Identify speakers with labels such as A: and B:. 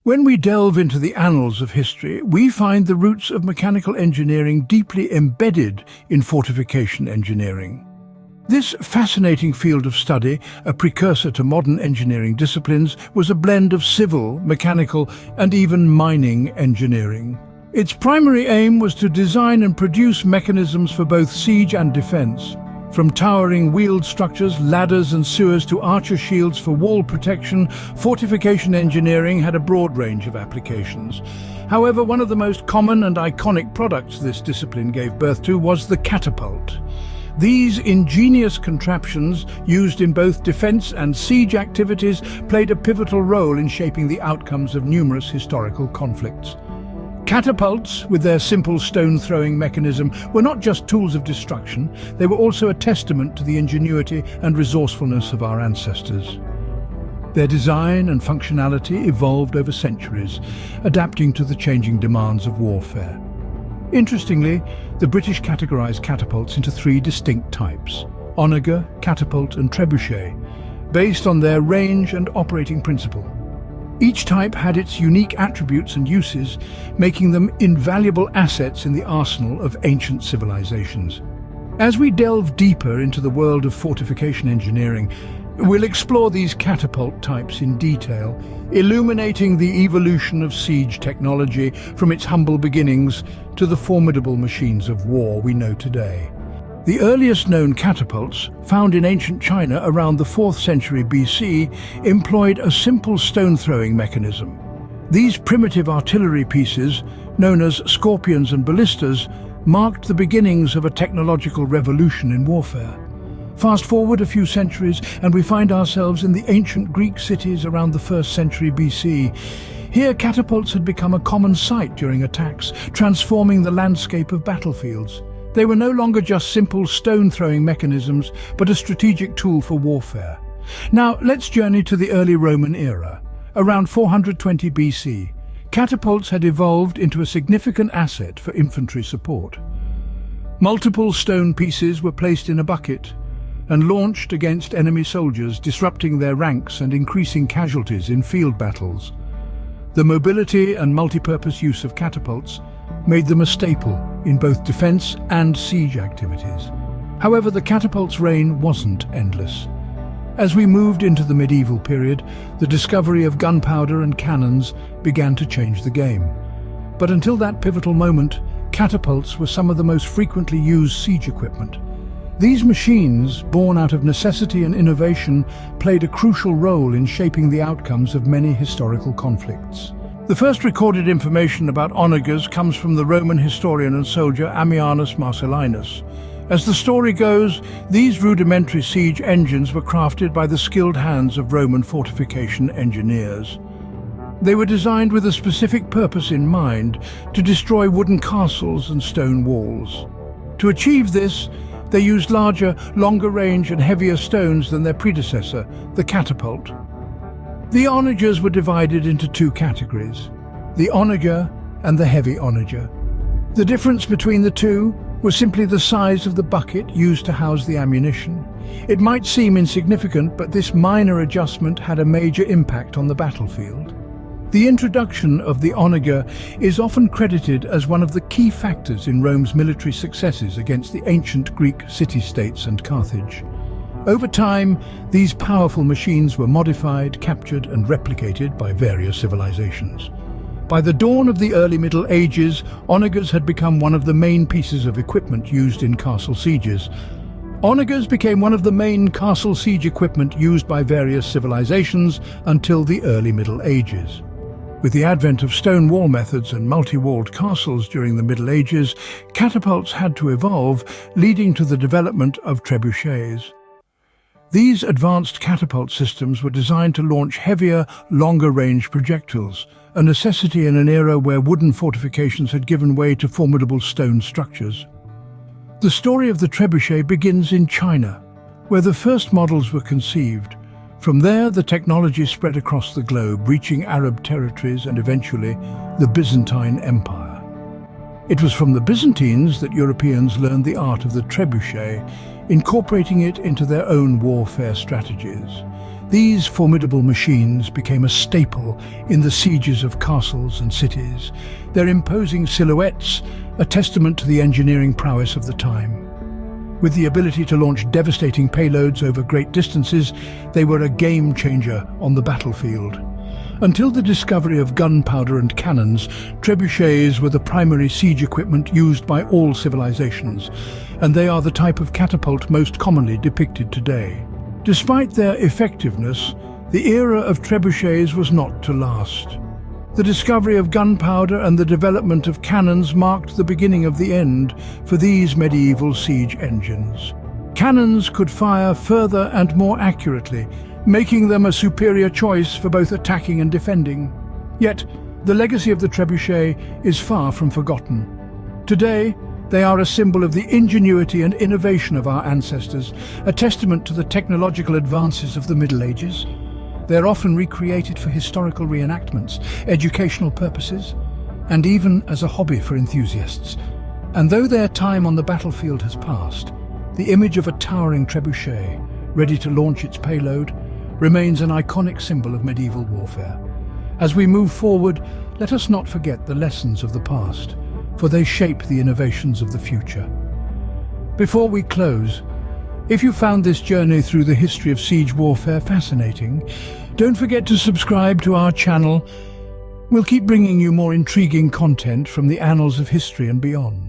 A: When we delve into the annals of history, we find the roots of mechanical engineering deeply embedded in fortification engineering. This fascinating field of study, a precursor to modern engineering disciplines, was a blend of civil, mechanical, and even mining engineering. Its primary aim was to design and produce mechanisms for both siege and defense. From towering wheeled structures, ladders and sewers to archer shields for wall protection, fortification engineering had a broad range of applications. However, one of the most common and iconic products this discipline gave birth to was the catapult. These ingenious contraptions, used in both defense and siege activities, played a pivotal role in shaping the outcomes of numerous historical conflicts. Catapults, with their simple stone-throwing mechanism, were not just tools of destruction, they were also a testament to the ingenuity and resourcefulness of our ancestors. Their design and functionality evolved over centuries, adapting to the changing demands of warfare. Interestingly, the British categorized catapults into three distinct types: Onager, Catapult and Trebuchet, based on their range and operating principle. Each type had its unique attributes and uses, making them invaluable assets in the arsenal of ancient civilizations. As we delve deeper into the world of fortification engineering, we'll explore these catapult types in detail, illuminating the evolution of siege technology from its humble beginnings to the formidable machines of war we know today. The earliest known catapults, found in ancient China around the 4th century BC, employed a simple stone-throwing mechanism. These primitive artillery pieces, known as scorpions and ballistas, marked the beginnings of a technological revolution in warfare. Fast forward a few centuries and we find ourselves in the ancient Greek cities around the 1st century BC. Here, catapults had become a common sight during attacks, transforming the landscape of battlefields. They were no longer just simple stone-throwing mechanisms, but a strategic tool for warfare. Now, let's journey to the early Roman era. Around 420 BC, catapults had evolved into a significant asset for infantry support. Multiple stone pieces were placed in a bucket and launched against enemy soldiers, disrupting their ranks and increasing casualties in field battles. The mobility and multi-purpose use of catapults made them a staple in both defense and siege activities. However, the catapult's reign wasn't endless. As we moved into the medieval period, the discovery of gunpowder and cannons began to change the game. But until that pivotal moment, catapults were some of the most frequently used siege equipment. These machines, born out of necessity and innovation, played a crucial role in shaping the outcomes of many historical conflicts. The first recorded information about onagers comes from the Roman historian and soldier Ammianus Marcellinus. As the story goes, these rudimentary siege engines were crafted by the skilled hands of Roman fortification engineers. They were designed with a specific purpose in mind: to destroy wooden castles and stone walls. To achieve this, they used larger, longer range and heavier stones than their predecessor, the catapult. The onagers were divided into two categories: the onager and the heavy onager. The difference between the two was simply the size of the bucket used to house the ammunition. It might seem insignificant, but this minor adjustment had a major impact on the battlefield. The introduction of the onager is often credited as one of the key factors in Rome's military successes against the ancient Greek city-states and Carthage. Over time, these powerful machines were modified, captured and replicated by various civilizations. By the dawn of the early Middle Ages, onagers had become one of the main pieces of equipment used in castle sieges. Onagers became one of the main castle siege equipment used by various civilizations until the early Middle Ages. With the advent of stone wall methods and multi-walled castles during the Middle Ages, catapults had to evolve, leading to the development of trebuchets. These advanced catapult systems were designed to launch heavier, longer-range projectiles, a necessity in an era where wooden fortifications had given way to formidable stone structures. The story of the trebuchet begins in China, where the first models were conceived. From there, the technology spread across the globe, reaching Arab territories and eventually the Byzantine Empire. It was from the Byzantines that Europeans learned the art of the trebuchet, incorporating it into their own warfare strategies. These formidable machines became a staple in the sieges of castles and cities, their imposing silhouettes a testament to the engineering prowess of the time. With the ability to launch devastating payloads over great distances, they were a game-changer on the battlefield. Until the discovery of gunpowder and cannons, trebuchets were the primary siege equipment used by all civilizations, and they are the type of catapult most commonly depicted today. Despite their effectiveness, the era of trebuchets was not to last. The discovery of gunpowder and the development of cannons marked the beginning of the end for these medieval siege engines. Cannons could fire further and more accurately, making them a superior choice for both attacking and defending. Yet, the legacy of the trebuchet is far from forgotten. Today, they are a symbol of the ingenuity and innovation of our ancestors, a testament to the technological advances of the Middle Ages. They're often recreated for historical reenactments, educational purposes, and even as a hobby for enthusiasts. And though their time on the battlefield has passed, the image of a towering trebuchet, ready to launch its payload, remains an iconic symbol of medieval warfare. As we move forward, let us not forget the lessons of the past, for they shape the innovations of the future. Before we close, if you found this journey through the history of siege warfare fascinating, don't forget to subscribe to our channel. We'll keep bringing you more intriguing content from the annals of history and beyond.